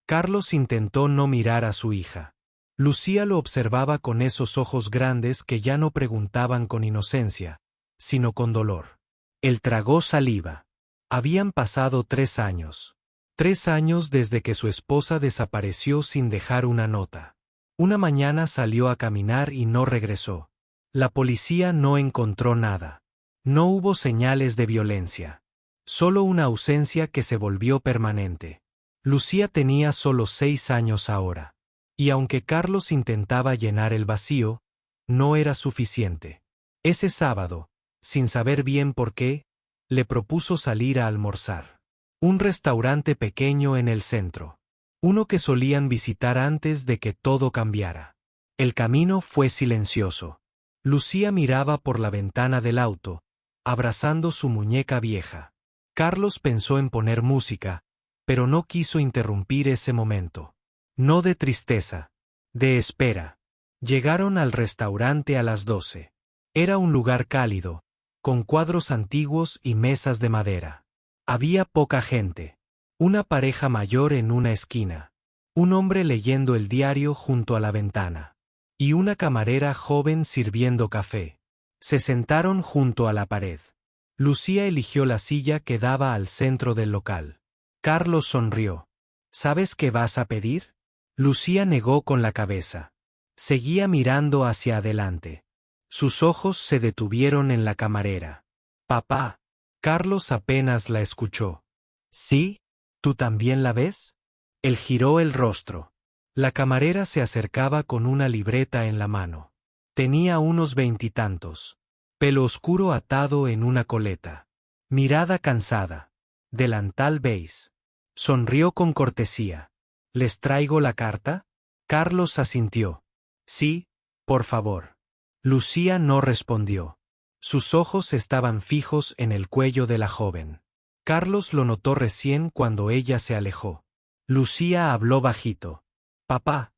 Carlos intentó no mirar a su hija. Lucía lo observaba con esos ojos grandes que ya no preguntaban con inocencia, sino con dolor. Él tragó saliva. Habían pasado 3 años. 3 años desde que su esposa desapareció sin dejar una nota. Una mañana salió a caminar y no regresó. La policía no encontró nada. No hubo señales de violencia. Solo una ausencia que se volvió permanente. Lucía tenía solo 6 años ahora. Y aunque Carlos intentaba llenar el vacío, no era suficiente. Ese sábado, sin saber bien por qué, le propuso salir a almorzar. Un restaurante pequeño en el centro. Uno que solían visitar antes de que todo cambiara. El camino fue silencioso. Lucía miraba por la ventana del auto, abrazando su muñeca vieja. Carlos pensó en poner música, pero no quiso interrumpir ese momento. No de tristeza, de espera. Llegaron al restaurante a las 12. Era un lugar cálido, con cuadros antiguos y mesas de madera. Había poca gente. Una pareja mayor en una esquina. Un hombre leyendo el diario junto a la ventana. Y una camarera joven sirviendo café. Se sentaron junto a la pared. Lucía eligió la silla que daba al centro del local. Carlos sonrió. ¿Sabes qué vas a pedir? Lucía negó con la cabeza. Seguía mirando hacia adelante. Sus ojos se detuvieron en la camarera. Papá. Carlos apenas la escuchó. ¿Sí? ¿Tú también la ves? Él giró el rostro. La camarera se acercaba con una libreta en la mano. Tenía unos 20 y tantos. Pelo oscuro atado en una coleta. Mirada cansada. Delantal beige. Sonrió con cortesía. ¿Les traigo la carta? Carlos asintió. Sí, por favor. Lucía no respondió. Sus ojos estaban fijos en el cuello de la joven. Carlos lo notó recién cuando ella se alejó. Lucía habló bajito. Papá.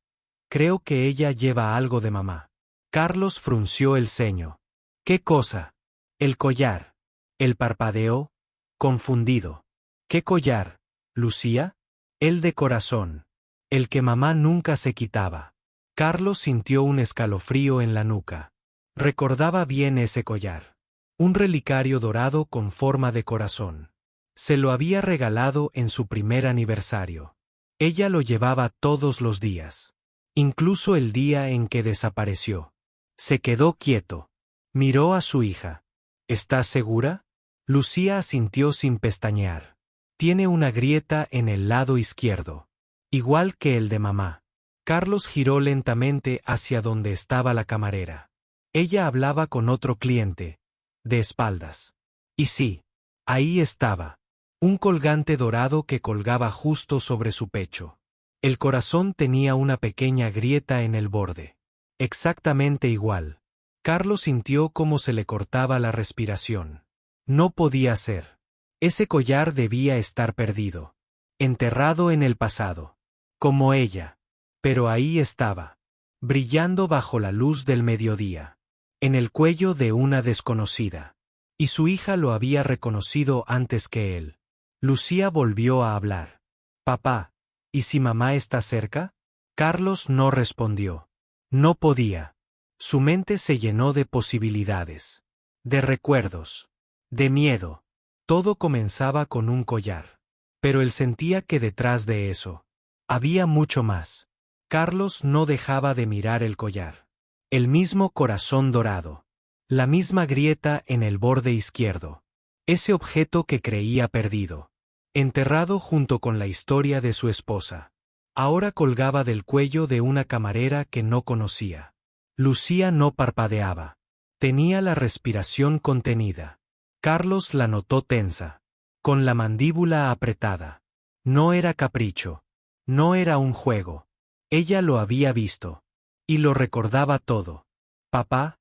Creo que ella lleva algo de mamá. Carlos frunció el ceño. ¿Qué cosa? El collar. Él parpadeó, confundido. ¿Qué collar, Lucía? El de corazón. El que mamá nunca se quitaba. Carlos sintió un escalofrío en la nuca. Recordaba bien ese collar. Un relicario dorado con forma de corazón. Se lo había regalado en su primer aniversario. Ella lo llevaba todos los días. Incluso el día en que desapareció. Se quedó quieto. Miró a su hija. ¿Estás segura? Lucía asintió sin pestañear. Tiene una grieta en el lado izquierdo. Igual que el de mamá. Carlos giró lentamente hacia donde estaba la camarera. Ella hablaba con otro cliente, de espaldas. Y sí, ahí estaba. Un colgante dorado que colgaba justo sobre su pecho. El corazón tenía una pequeña grieta en el borde. Exactamente igual. Carlos sintió cómo se le cortaba la respiración. No podía ser. Ese collar debía estar perdido. Enterrado en el pasado. Como ella. Pero ahí estaba. Brillando bajo la luz del mediodía. En el cuello de una desconocida. Y su hija lo había reconocido antes que él. Lucía volvió a hablar. Papá, ¿y si mamá está cerca? Carlos no respondió. No podía. Su mente se llenó de posibilidades. De recuerdos. De miedo. Todo comenzaba con un collar. Pero él sentía que detrás de eso había mucho más. Carlos no dejaba de mirar el collar. El mismo corazón dorado. La misma grieta en el borde izquierdo. Ese objeto que creía perdido. Enterrado junto con la historia de su esposa. Ahora colgaba del cuello de una camarera que no conocía. Lucía no parpadeaba. Tenía la respiración contenida. Carlos la notó tensa. Con la mandíbula apretada. No era capricho. No era un juego. Ella lo había visto. Y lo recordaba todo. Papá,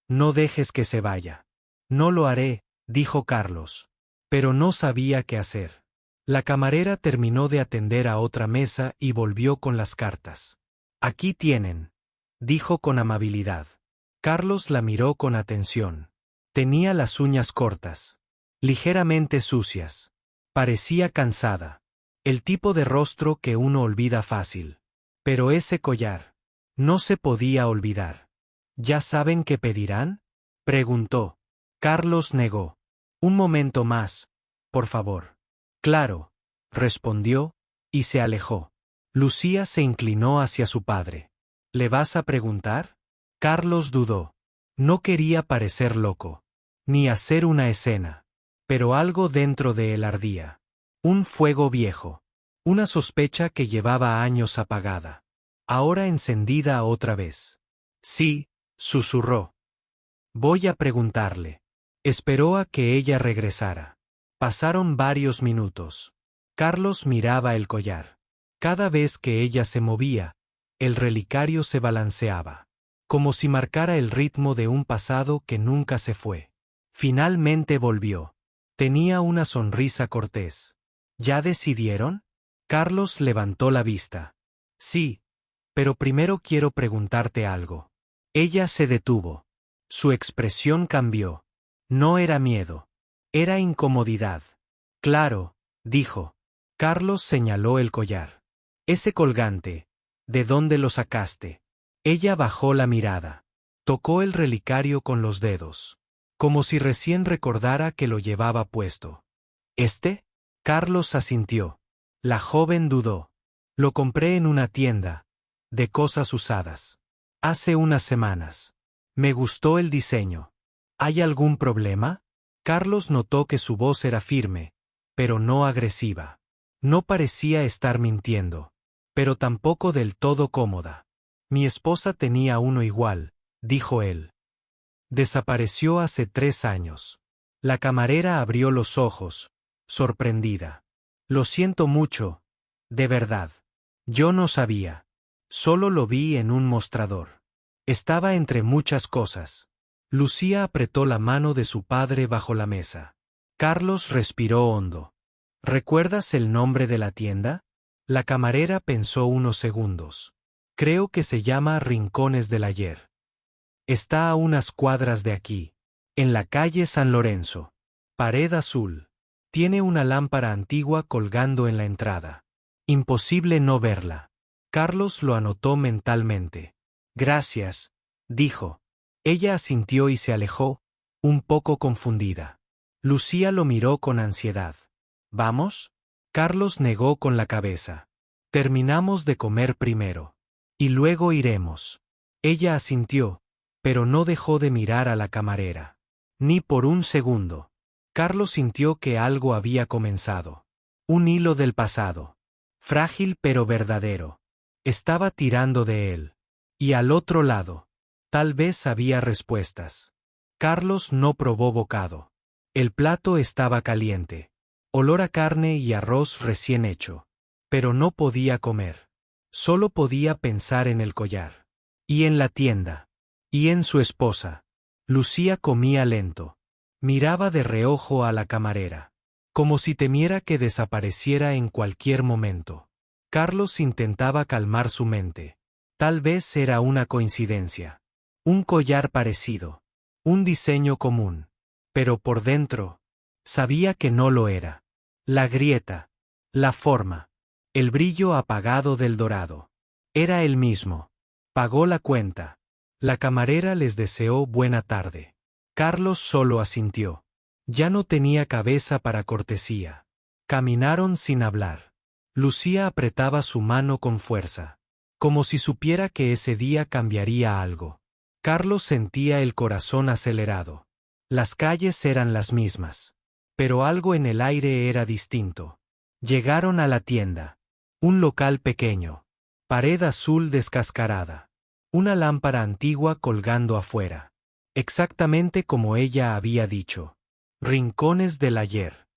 no dejes que se vaya. No lo haré, dijo Carlos. Pero no sabía qué hacer. La camarera terminó de atender a otra mesa y volvió con las cartas. Aquí tienen, dijo con amabilidad. Carlos la miró con atención. Tenía las uñas cortas. Ligeramente sucias. Parecía cansada. El tipo de rostro que uno olvida fácil. Pero ese collar. No se podía olvidar. ¿Ya saben qué pedirán? Preguntó. Carlos negó. Un momento más, por favor. Claro, respondió, y se alejó. Lucía se inclinó hacia su padre. ¿Le vas a preguntar? Carlos dudó. No quería parecer loco, ni hacer una escena. Pero algo dentro de él ardía. Un fuego viejo. Una sospecha que llevaba años apagada. Ahora encendida otra vez. Sí, susurró. Voy a preguntarle. Esperó a que ella regresara. Pasaron varios minutos. Carlos miraba el collar. Cada vez que ella se movía, el relicario se balanceaba, como si marcara el ritmo de un pasado que nunca se fue. Finalmente volvió. Tenía una sonrisa cortés. ¿Ya decidieron? Carlos levantó la vista. Sí, pero primero quiero preguntarte algo. Ella se detuvo. Su expresión cambió. No era miedo. Era incomodidad. Claro, dijo. Carlos señaló el collar. Ese colgante. ¿De dónde lo sacaste? Ella bajó la mirada. Tocó el relicario con los dedos, como si recién recordara que lo llevaba puesto. ¿Este? Carlos asintió. La joven dudó. Lo compré en una tienda, de cosas usadas. Hace unas semanas. Me gustó el diseño. ¿Hay algún problema? Carlos notó que su voz era firme, pero no agresiva. No parecía estar mintiendo, pero tampoco del todo cómoda. Mi esposa tenía uno igual, dijo él. Desapareció hace 3 años. La camarera abrió los ojos, sorprendida. Lo siento mucho, de verdad. Yo no sabía. Solo lo vi en un mostrador. Estaba entre muchas cosas. Lucía apretó la mano de su padre bajo la mesa. Carlos respiró hondo. ¿Recuerdas el nombre de la tienda? La camarera pensó unos segundos. Creo que se llama Rincones del Ayer. Está a unas cuadras de aquí, en la calle San Lorenzo. Pared azul. Tiene una lámpara antigua colgando en la entrada. Imposible no verla. Carlos lo anotó mentalmente. Gracias, dijo. Ella asintió y se alejó, un poco confundida. Lucía lo miró con ansiedad. ¿Vamos? Carlos negó con la cabeza. Terminamos de comer primero. Y luego iremos. Ella asintió, pero no dejó de mirar a la camarera. Ni por un segundo. Carlos sintió que algo había comenzado. Un hilo del pasado. Frágil pero verdadero. Estaba tirando de él. Y al otro lado. Tal vez había respuestas. Carlos no probó bocado. El plato estaba caliente. Olor a carne y arroz recién hecho. Pero no podía comer. Solo podía pensar en el collar. Y en la tienda. Y en su esposa. Lucía comía lento. Miraba de reojo a la camarera. Como si temiera que desapareciera en cualquier momento. Carlos intentaba calmar su mente. Tal vez era una coincidencia. Un collar parecido. Un diseño común. Pero por dentro, sabía que no lo era. La grieta. La forma. El brillo apagado del dorado. Era el mismo. Pagó la cuenta. La camarera les deseó buena tarde. Carlos solo asintió. Ya no tenía cabeza para cortesía. Caminaron sin hablar. Lucía apretaba su mano con fuerza. Como si supiera que ese día cambiaría algo. Carlos sentía el corazón acelerado. Las calles eran las mismas. Pero algo en el aire era distinto. Llegaron a la tienda. Un local pequeño. Pared azul descascarada. Una lámpara antigua colgando afuera. Exactamente como ella había dicho. Rincones del Ayer.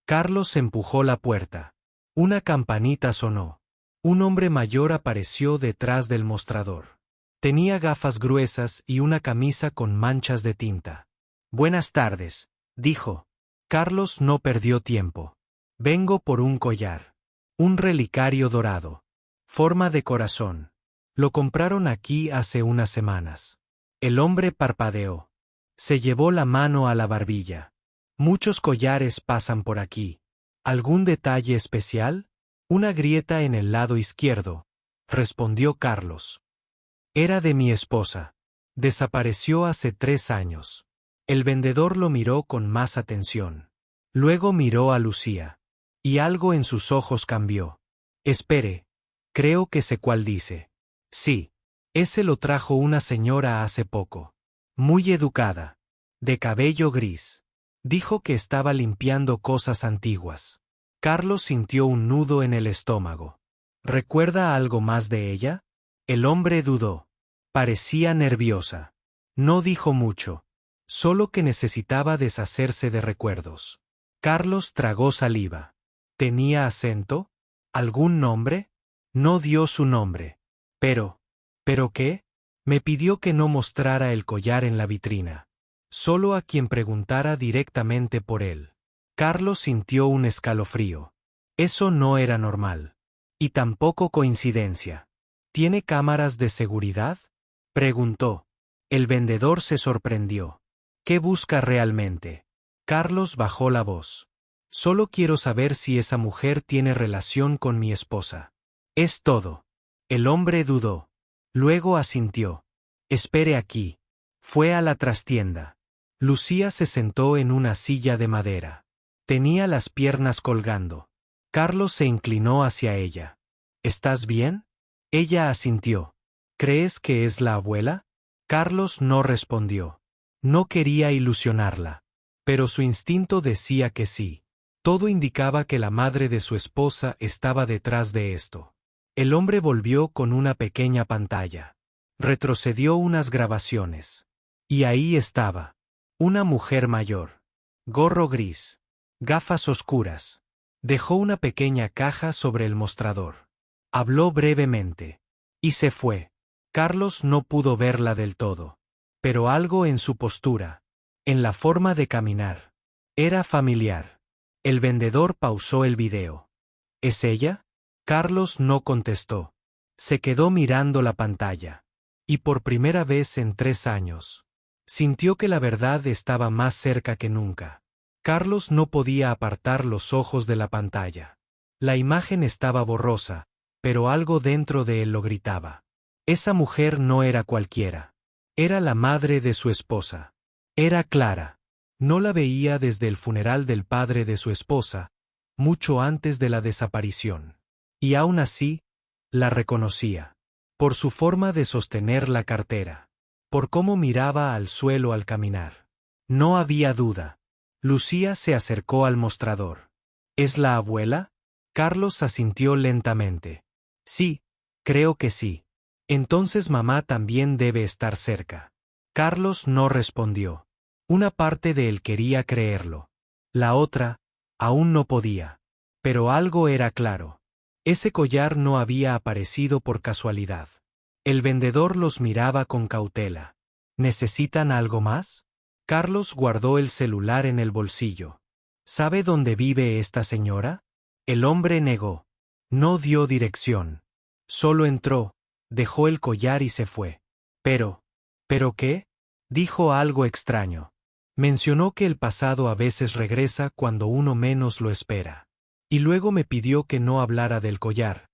Carlos empujó la puerta. Una campanita sonó. Un hombre mayor apareció detrás del mostrador. Tenía gafas gruesas y una camisa con manchas de tinta. Buenas tardes, dijo. Carlos no perdió tiempo. Vengo por un collar. Un relicario dorado. Forma de corazón. Lo compraron aquí hace unas semanas. El hombre parpadeó. Se llevó la mano a la barbilla. Muchos collares pasan por aquí. ¿Algún detalle especial? Una grieta en el lado izquierdo, respondió Carlos. Era de mi esposa. Desapareció hace 3 años. El vendedor lo miró con más atención. Luego miró a Lucía. Y algo en sus ojos cambió. Espere. Creo que sé cuál dice. Sí. Ese lo trajo una señora hace poco. Muy educada. De cabello gris. Dijo que estaba limpiando cosas antiguas. Carlos sintió un nudo en el estómago. ¿Recuerda algo más de ella? El hombre dudó. Parecía nerviosa. No dijo mucho. Solo que necesitaba deshacerse de recuerdos. Carlos tragó saliva. ¿Tenía acento? ¿Algún nombre? No dio su nombre. ¿Pero qué? Me pidió que no mostrara el collar en la vitrina. Solo a quien preguntara directamente por él. Carlos sintió un escalofrío. Eso no era normal. Y tampoco coincidencia. ¿Tiene cámaras de seguridad? Preguntó. El vendedor se sorprendió. ¿Qué busca realmente? Carlos bajó la voz. Solo quiero saber si esa mujer tiene relación con mi esposa. Es todo. El hombre dudó. Luego asintió. Espere aquí. Fue a la trastienda. Lucía se sentó en una silla de madera. Tenía las piernas colgando. Carlos se inclinó hacia ella. ¿Estás bien? Ella asintió. ¿Crees que es la abuela? Carlos no respondió. No quería ilusionarla. Pero su instinto decía que sí. Todo indicaba que la madre de su esposa estaba detrás de esto. El hombre volvió con una pequeña pantalla. Retrocedió unas grabaciones. Y ahí estaba. Una mujer mayor. Gorro gris. Gafas oscuras. Dejó una pequeña caja sobre el mostrador. Habló brevemente. Y se fue. Carlos no pudo verla del todo. Pero algo en su postura, en la forma de caminar, era familiar. El vendedor pausó el video. ¿Es ella? Carlos no contestó. Se quedó mirando la pantalla. Y por primera vez en 3 años, sintió que la verdad estaba más cerca que nunca. Carlos no podía apartar los ojos de la pantalla. La imagen estaba borrosa, pero algo dentro de él lo gritaba. Esa mujer no era cualquiera. Era la madre de su esposa. Era Clara. No la veía desde el funeral del padre de su esposa, mucho antes de la desaparición. Y aún así, la reconocía. Por su forma de sostener la cartera. Por cómo miraba al suelo al caminar. No había duda. Lucía se acercó al mostrador. ¿Es la abuela? Carlos asintió lentamente. Sí, creo que sí. Entonces mamá también debe estar cerca. Carlos no respondió. Una parte de él quería creerlo. La otra, aún no podía. Pero algo era claro. Ese collar no había aparecido por casualidad. El vendedor los miraba con cautela. ¿Necesitan algo más? Carlos guardó el celular en el bolsillo. ¿Sabe dónde vive esta señora? El hombre negó. No dio dirección. Solo entró, dejó el collar y se fue. ¿Pero qué? Dijo algo extraño. Mencionó que el pasado a veces regresa cuando uno menos lo espera. Y luego me pidió que no hablara del collar,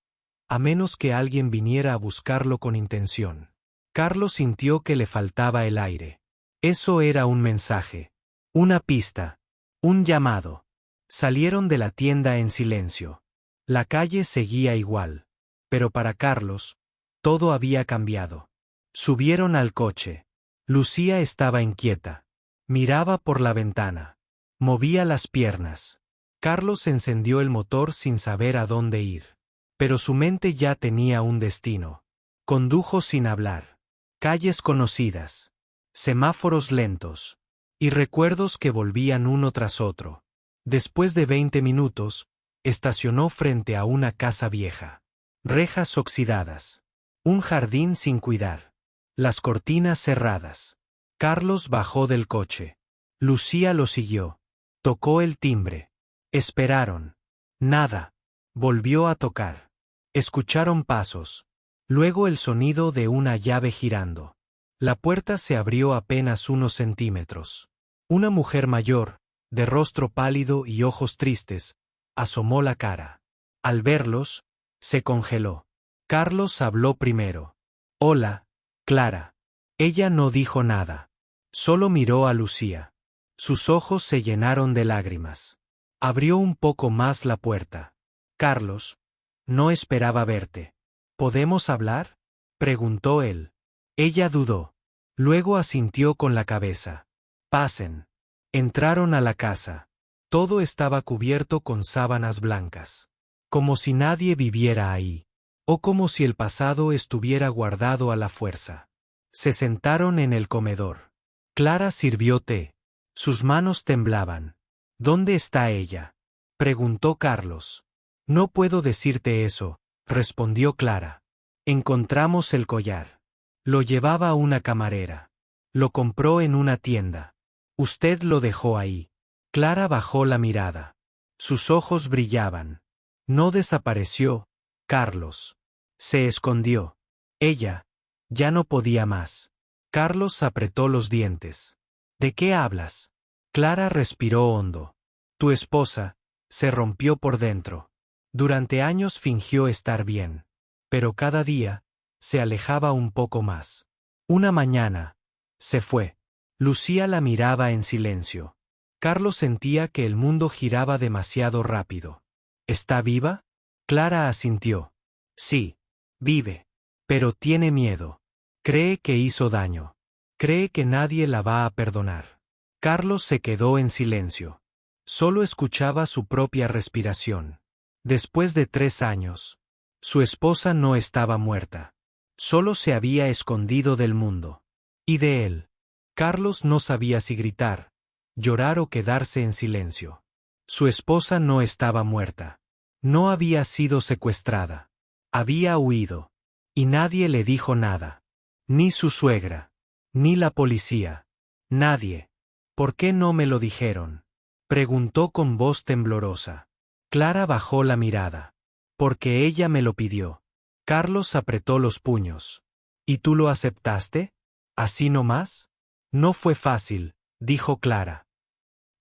a menos que alguien viniera a buscarlo con intención. Carlos sintió que le faltaba el aire. Eso era un mensaje, una pista, un llamado. Salieron de la tienda en silencio. La calle seguía igual. Pero para Carlos, todo había cambiado. Subieron al coche. Lucía estaba inquieta. Miraba por la ventana. Movía las piernas. Carlos encendió el motor sin saber a dónde ir. Pero su mente ya tenía un destino. Condujo sin hablar. Calles conocidas. Semáforos lentos. Y recuerdos que volvían uno tras otro. Después de 20 minutos, estacionó frente a una casa vieja. Rejas oxidadas. Un jardín sin cuidar. Las cortinas cerradas. Carlos bajó del coche. Lucía lo siguió. Tocó el timbre. Esperaron. Nada. Volvió a tocar. Escucharon pasos. Luego el sonido de una llave girando. La puerta se abrió apenas unos centímetros. Una mujer mayor, de rostro pálido y ojos tristes, asomó la cara. Al verlos, se congeló. Carlos habló primero. Hola, Clara. Ella no dijo nada. Solo miró a Lucía. Sus ojos se llenaron de lágrimas. Abrió un poco más la puerta. Carlos, no esperaba verte. ¿Podemos hablar?, preguntó él. Ella dudó. Luego asintió con la cabeza. Pasen. Entraron a la casa. Todo estaba cubierto con sábanas blancas. Como si nadie viviera ahí. O como si el pasado estuviera guardado a la fuerza. Se sentaron en el comedor. Clara sirvió té. Sus manos temblaban. ¿Dónde está ella?, preguntó Carlos. No puedo decirte eso, respondió Clara. Encontramos el collar. Lo llevaba una camarera. Lo compró en una tienda. Usted lo dejó ahí. Clara bajó la mirada. Sus ojos brillaban. No desapareció, Carlos. Se escondió. Ella ya no podía más. Carlos apretó los dientes. ¿De qué hablas? Clara respiró hondo. Tu esposa se rompió por dentro. Durante años fingió estar bien. Pero cada día se alejaba un poco más. Una mañana se fue. Lucía la miraba en silencio. Carlos sentía que el mundo giraba demasiado rápido. ¿Está viva? Clara asintió. Sí, vive. Pero tiene miedo. Cree que hizo daño. Cree que nadie la va a perdonar. Carlos se quedó en silencio. Solo escuchaba su propia respiración. Después de 3 años, su esposa no estaba muerta. Solo se había escondido del mundo. Y de él. Carlos no sabía si gritar, llorar o quedarse en silencio. Su esposa no estaba muerta. No había sido secuestrada. Había huido. Y nadie le dijo nada. Ni su suegra. Ni la policía. Nadie. ¿Por qué no me lo dijeron?, preguntó con voz temblorosa. Clara bajó la mirada. Porque ella me lo pidió. Carlos apretó los puños. ¿Y tú lo aceptaste? ¿Así nomás? No fue fácil, dijo Clara.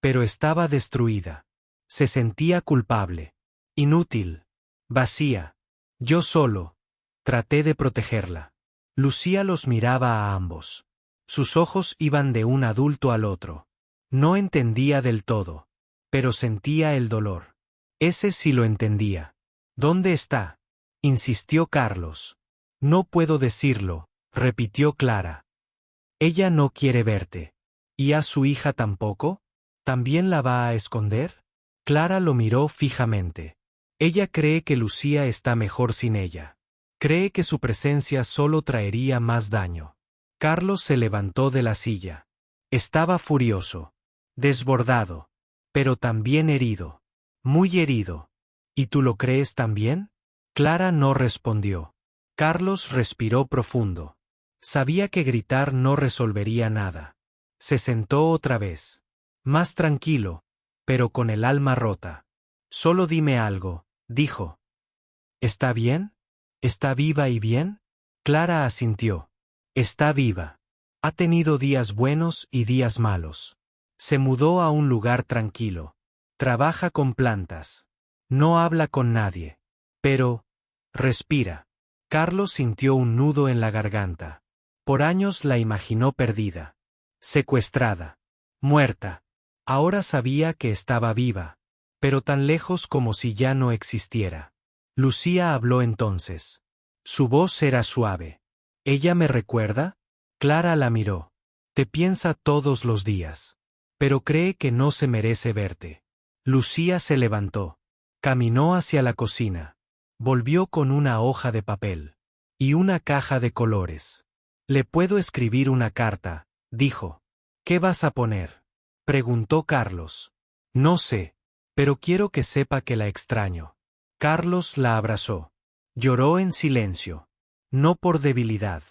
Pero estaba destruida. Se sentía culpable. Inútil. Vacía. Yo solo traté de protegerla. Lucía los miraba a ambos. Sus ojos iban de un adulto al otro. No entendía del todo. Pero sentía el dolor. Ese sí lo entendía. ¿Dónde está?, insistió Carlos. No puedo decirlo, repitió Clara. Ella no quiere verte. ¿Y a su hija tampoco? ¿También la va a esconder? Clara lo miró fijamente. Ella cree que Lucía está mejor sin ella. Cree que su presencia solo traería más daño. Carlos se levantó de la silla. Estaba furioso. Desbordado. Pero también herido. Muy herido. ¿Y tú lo crees también? Clara no respondió. Carlos respiró profundo. Sabía que gritar no resolvería nada. Se sentó otra vez. Más tranquilo, pero con el alma rota. Solo dime algo, dijo. ¿Está bien? ¿Está viva y bien? Clara asintió. Está viva. Ha tenido días buenos y días malos. Se mudó a un lugar tranquilo. Trabaja con plantas. No habla con nadie. Pero respira. Carlos sintió un nudo en la garganta. Por años la imaginó perdida. Secuestrada. Muerta. Ahora sabía que estaba viva. Pero tan lejos como si ya no existiera. Lucía habló entonces. Su voz era suave. ¿Ella me recuerda? Clara la miró. Te piensa todos los días. Pero cree que no se merece verte. Lucía se levantó. Caminó hacia la cocina. Volvió con una hoja de papel. Y una caja de colores. Le puedo escribir una carta, dijo. ¿Qué vas a poner?, preguntó Carlos. No sé. Pero quiero que sepa que la extraño. Carlos la abrazó. Lloró en silencio. No por debilidad,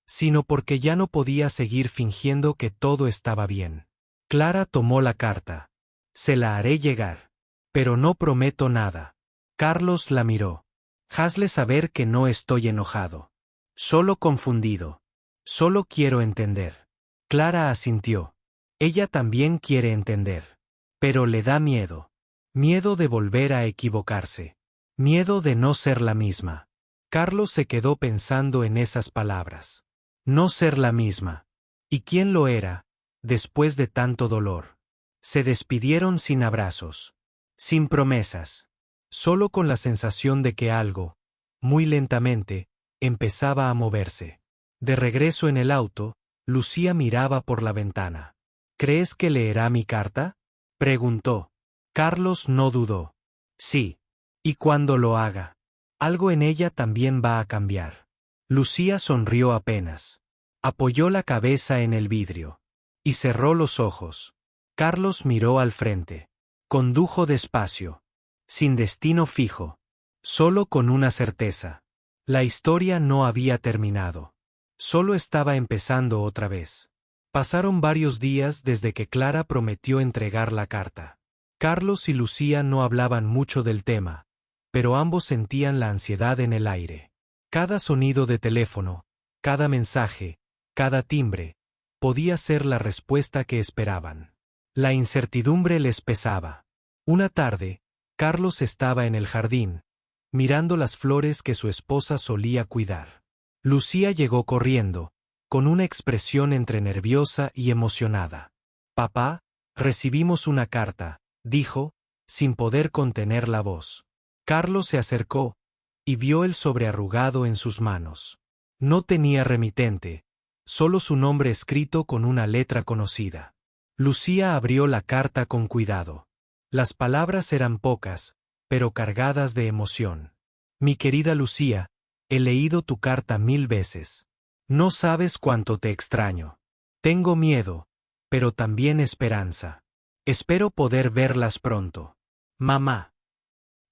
sino porque ya no podía seguir fingiendo que todo estaba bien. Clara tomó la carta. Se la haré llegar. Pero no prometo nada. Carlos la miró. Hazle saber que no estoy enojado. Solo confundido. Solo quiero entender. Clara asintió. Ella también quiere entender. Pero le da miedo. Miedo de volver a equivocarse. Miedo de no ser la misma. Carlos se quedó pensando en esas palabras. No ser la misma. ¿Y quién lo era, después de tanto dolor? Se despidieron sin abrazos, sin promesas, solo con la sensación de que algo, muy lentamente, empezaba a moverse. De regreso en el auto, Lucía miraba por la ventana. ¿Crees que leerá mi carta?, preguntó. Carlos no dudó. Sí. Y cuando lo haga, algo en ella también va a cambiar. Lucía sonrió apenas. Apoyó la cabeza en el vidrio. Y cerró los ojos. Carlos miró al frente. Condujo despacio. Sin destino fijo. Solo con una certeza. La historia no había terminado. Solo estaba empezando otra vez. Pasaron varios días desde que Clara prometió entregar la carta. Carlos y Lucía no hablaban mucho del tema, pero ambos sentían la ansiedad en el aire. Cada sonido de teléfono, cada mensaje, cada timbre, podía ser la respuesta que esperaban. La incertidumbre les pesaba. Una tarde, Carlos estaba en el jardín, mirando las flores que su esposa solía cuidar. Lucía llegó corriendo, con una expresión entre nerviosa y emocionada. «Papá, recibimos una carta», dijo, sin poder contener la voz. Carlos se acercó, y vio el sobre arrugado en sus manos. No tenía remitente, solo su nombre escrito con una letra conocida. Lucía abrió la carta con cuidado. Las palabras eran pocas, pero cargadas de emoción. «Mi querida Lucía, he leído tu carta 1000 veces. No sabes cuánto te extraño. Tengo miedo, pero también esperanza. Espero poder verlas pronto. Mamá».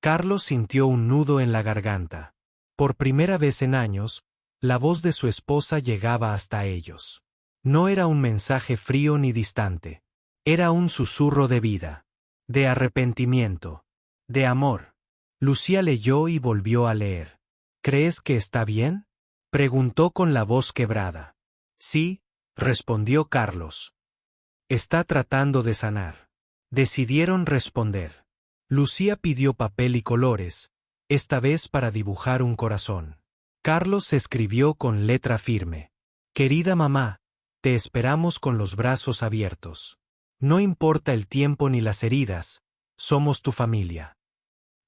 Carlos sintió un nudo en la garganta. Por primera vez en años, la voz de su esposa llegaba hasta ellos. No era un mensaje frío ni distante. Era un susurro de vida, de arrepentimiento, de amor. Lucía leyó y volvió a leer. «¿Crees que está bien?», preguntó con la voz quebrada. «Sí», respondió Carlos. «Está tratando de sanar». Decidieron responder. Lucía pidió papel y colores, esta vez para dibujar un corazón. Carlos escribió con letra firme. «Querida mamá, te esperamos con los brazos abiertos. No importa el tiempo ni las heridas, somos tu familia».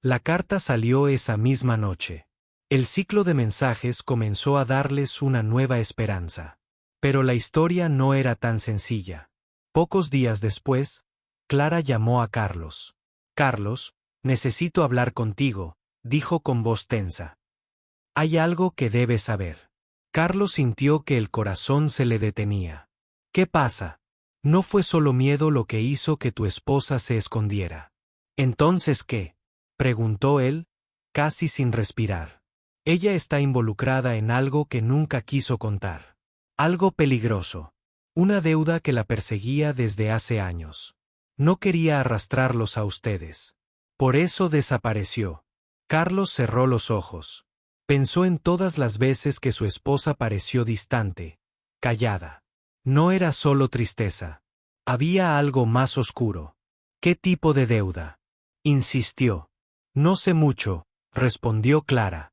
La carta salió esa misma noche. El ciclo de mensajes comenzó a darles una nueva esperanza. Pero la historia no era tan sencilla. Pocos días después, Clara llamó a Carlos. «Carlos, necesito hablar contigo», dijo con voz tensa. «Hay algo que debes saber». Carlos sintió que el corazón se le detenía. «¿Qué pasa? No fue solo miedo lo que hizo que tu esposa se escondiera». «¿Entonces qué?», preguntó él, casi sin respirar. «Ella está involucrada en algo que nunca quiso contar. Algo peligroso. Una deuda que la perseguía desde hace años. No quería arrastrarlos a ustedes. Por eso desapareció». Carlos cerró los ojos. Pensó en todas las veces que su esposa pareció distante, callada. No era solo tristeza. Había algo más oscuro. «¿Qué tipo de deuda?», insistió. «No sé mucho», respondió Clara.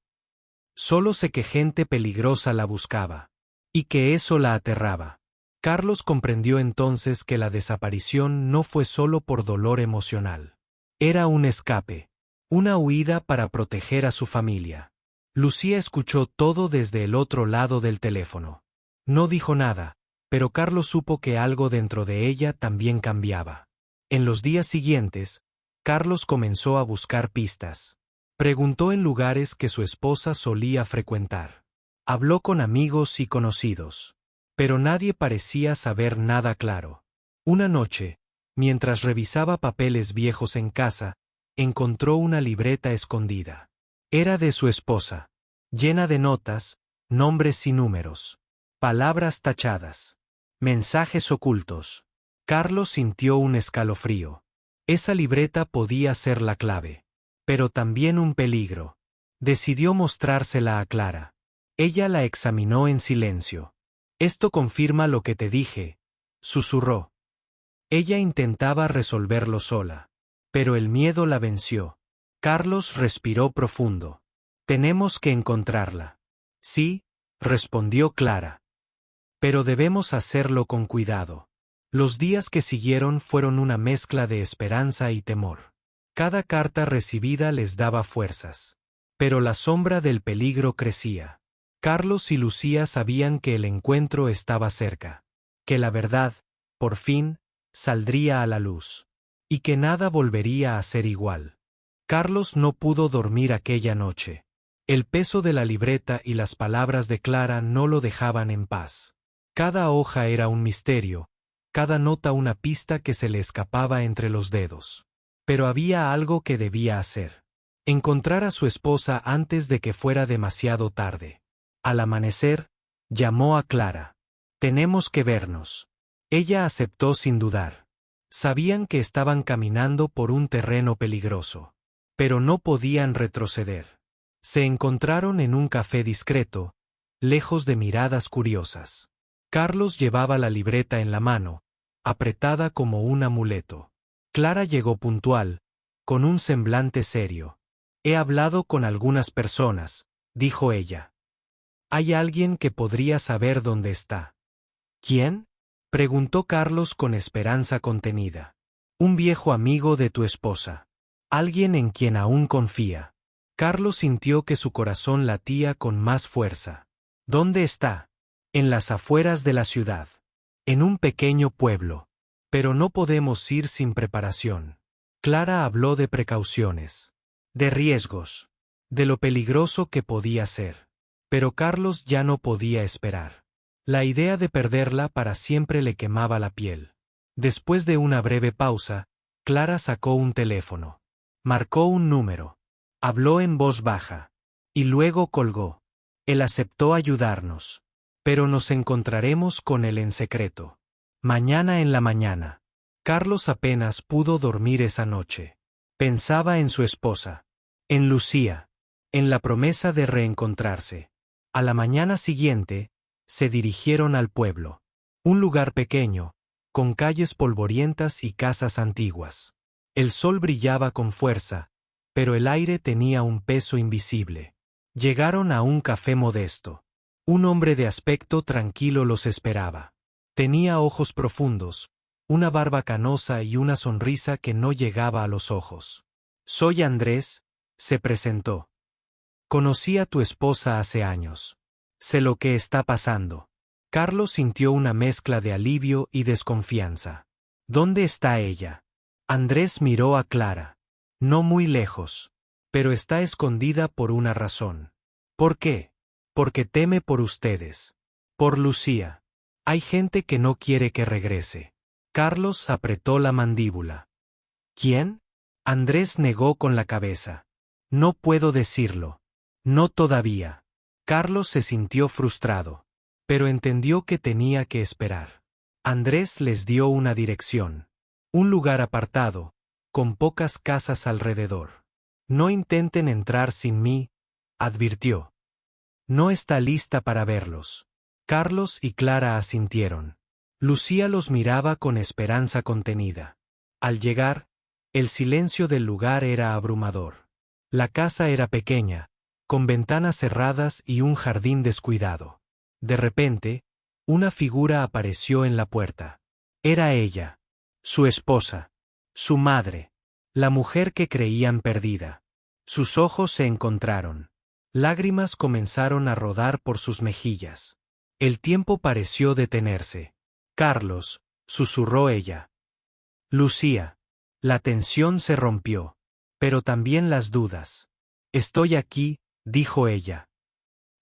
«Solo sé que gente peligrosa la buscaba. Y que eso la aterraba». Carlos comprendió entonces que la desaparición no fue solo por dolor emocional. Era un escape, una huida para proteger a su familia. Lucía escuchó todo desde el otro lado del teléfono. No dijo nada, pero Carlos supo que algo dentro de ella también cambiaba. En los días siguientes, Carlos comenzó a buscar pistas. Preguntó en lugares que su esposa solía frecuentar. Habló con amigos y conocidos. Pero nadie parecía saber nada claro. Una noche, mientras revisaba papeles viejos en casa, encontró una libreta escondida. Era de su esposa, llena de notas, nombres y números, palabras tachadas, mensajes ocultos. Carlos sintió un escalofrío. Esa libreta podía ser la clave, pero también un peligro. Decidió mostrársela a Clara. Ella la examinó en silencio. «Esto confirma lo que te dije», susurró. Ella intentaba resolverlo sola, pero el miedo la venció. Carlos respiró profundo. Tenemos que encontrarla. Sí, respondió Clara. Pero debemos hacerlo con cuidado. Los días que siguieron fueron una mezcla de esperanza y temor. Cada carta recibida les daba fuerzas. Pero la sombra del peligro crecía. Carlos y Lucía sabían que el encuentro estaba cerca. Que la verdad, por fin, saldría a la luz. Y que nada volvería a ser igual. Carlos no pudo dormir aquella noche. El peso de la libreta y las palabras de Clara no lo dejaban en paz. Cada hoja era un misterio, cada nota una pista que se le escapaba entre los dedos. Pero había algo que debía hacer. Encontrar a su esposa antes de que fuera demasiado tarde. Al amanecer, llamó a Clara. Tenemos que vernos. Ella aceptó sin dudar. Sabían que estaban caminando por un terreno peligroso. Pero no podían retroceder. Se encontraron en un café discreto, lejos de miradas curiosas. Carlos llevaba la libreta en la mano, apretada como un amuleto. Clara llegó puntual, con un semblante serio. He hablado con algunas personas, dijo ella. Hay alguien que podría saber dónde está. ¿Quién? Preguntó Carlos con esperanza contenida. Un viejo amigo de tu esposa. Alguien en quien aún confía. Carlos sintió que su corazón latía con más fuerza. ¿Dónde está? En las afueras de la ciudad. En un pequeño pueblo. Pero no podemos ir sin preparación. Clara habló de precauciones. De riesgos. De lo peligroso que podía ser. Pero Carlos ya no podía esperar. La idea de perderla para siempre le quemaba la piel. Después de una breve pausa, Clara sacó un teléfono. Marcó un número. Habló en voz baja. Y luego colgó. Él aceptó ayudarnos. Pero nos encontraremos con él en secreto. Mañana en la mañana. Carlos apenas pudo dormir esa noche. Pensaba en su esposa. En Lucía. En la promesa de reencontrarse. A la mañana siguiente, se dirigieron al pueblo. Un lugar pequeño, con calles polvorientas y casas antiguas. El sol brillaba con fuerza, pero el aire tenía un peso invisible. Llegaron a un café modesto. Un hombre de aspecto tranquilo los esperaba. Tenía ojos profundos, una barba canosa y una sonrisa que no llegaba a los ojos. Soy Andrés, se presentó. Conocí a tu esposa hace años. Sé lo que está pasando. Carlos sintió una mezcla de alivio y desconfianza. ¿Dónde está ella? Andrés miró a Clara. No muy lejos. Pero está escondida por una razón. ¿Por qué? Porque teme por ustedes. Por Lucía. Hay gente que no quiere que regrese. Carlos apretó la mandíbula. ¿Quién? Andrés negó con la cabeza. No puedo decirlo. No todavía. Carlos se sintió frustrado. Pero entendió que tenía que esperar. Andrés les dio una dirección. Un lugar apartado, con pocas casas alrededor. No intenten entrar sin mí, advirtió. No está lista para verlos. Carlos y Clara asintieron. Lucía los miraba con esperanza contenida. Al llegar, el silencio del lugar era abrumador. La casa era pequeña, con ventanas cerradas y un jardín descuidado. De repente, una figura apareció en la puerta. Era ella, su esposa, su madre, la mujer que creían perdida. Sus ojos se encontraron. Lágrimas comenzaron a rodar por sus mejillas. El tiempo pareció detenerse. Carlos, susurró ella. Lucía. La tensión se rompió. Pero también las dudas. Estoy aquí, dijo ella.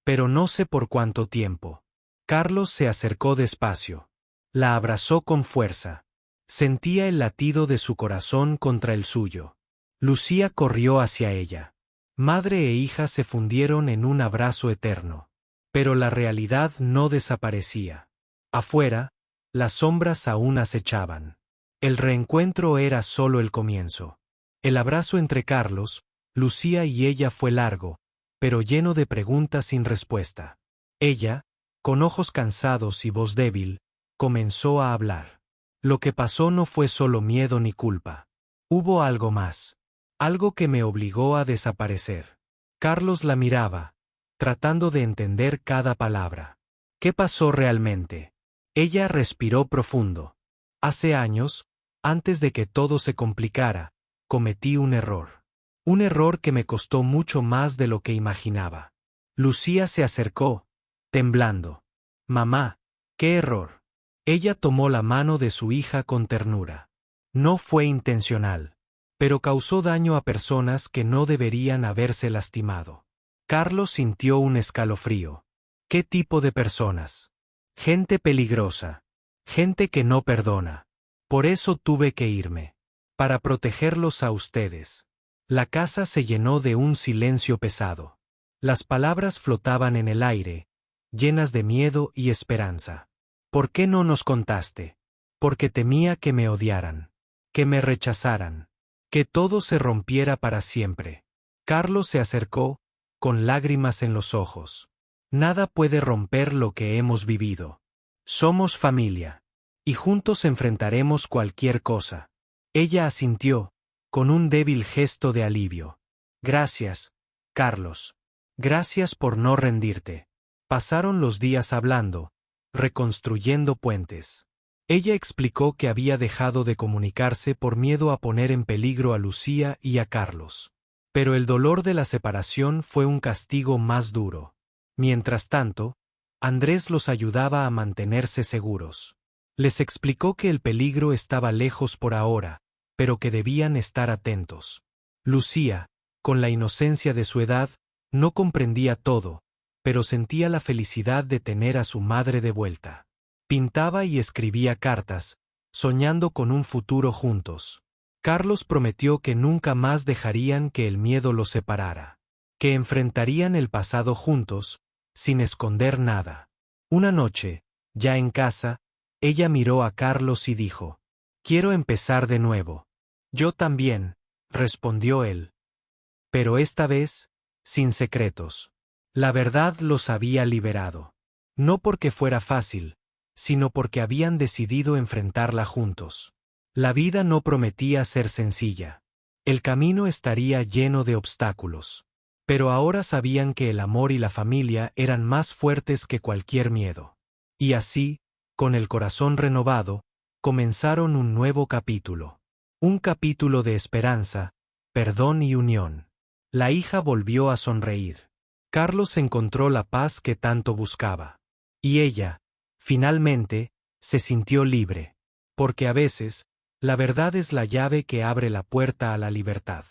Pero no sé por cuánto tiempo. Carlos se acercó despacio. La abrazó con fuerza. Sentía el latido de su corazón contra el suyo. Lucía corrió hacia ella. Madre e hija se fundieron en un abrazo eterno. Pero la realidad no desaparecía. Afuera, las sombras aún acechaban. El reencuentro era solo el comienzo. El abrazo entre Carlos, Lucía y ella fue largo, pero lleno de preguntas sin respuesta. Ella, con ojos cansados y voz débil, comenzó a hablar. Lo que pasó no fue solo miedo ni culpa. Hubo algo más. algo que me obligó a desaparecer. Carlos la miraba, tratando de entender cada palabra. ¿Qué pasó realmente? Ella respiró profundo. Hace años, antes de que todo se complicara, cometí un error. Un error que me costó mucho más de lo que imaginaba. Lucía se acercó, temblando. Mamá, ¿qué error? Ella tomó la mano de su hija con ternura. No fue intencional, pero causó daño a personas que no deberían haberse lastimado. Carlos sintió un escalofrío. ¿Qué tipo de personas? Gente peligrosa. Gente que no perdona. Por eso tuve que irme. Para protegerlos a ustedes. La casa se llenó de un silencio pesado. Las palabras flotaban en el aire, llenas de miedo y esperanza. ¿Por qué no nos contaste? Porque temía que me odiaran, que me rechazaran, que todo se rompiera para siempre. Carlos se acercó, con lágrimas en los ojos. Nada puede romper lo que hemos vivido. Somos familia. Y juntos enfrentaremos cualquier cosa. Ella asintió, con un débil gesto de alivio. Gracias, Carlos. Gracias por no rendirte. Pasaron los días hablando, reconstruyendo puentes. Ella explicó que había dejado de comunicarse por miedo a poner en peligro a Lucía y a Carlos. Pero el dolor de la separación fue un castigo más duro. Mientras tanto, Andrés los ayudaba a mantenerse seguros. Les explicó que el peligro estaba lejos por ahora, pero que debían estar atentos. Lucía, con la inocencia de su edad, no comprendía todo, pero sentía la felicidad de tener a su madre de vuelta. Pintaba y escribía cartas, soñando con un futuro juntos. Carlos prometió que nunca más dejarían que el miedo los separara, que enfrentarían el pasado juntos, sin esconder nada. Una noche, ya en casa, ella miró a Carlos y dijo: «Quiero empezar de nuevo». «Yo también», respondió él. Pero esta vez, sin secretos. La verdad los había liberado. No porque fuera fácil, sino porque habían decidido enfrentarla juntos. La vida no prometía ser sencilla. El camino estaría lleno de obstáculos. Pero ahora sabían que el amor y la familia eran más fuertes que cualquier miedo. Y así, con el corazón renovado, comenzaron un nuevo capítulo. Un capítulo de esperanza, perdón y unión. La hija volvió a sonreír. Carlos encontró la paz que tanto buscaba. Y ella, finalmente, se sintió libre. Porque a veces, la verdad es la llave que abre la puerta a la libertad.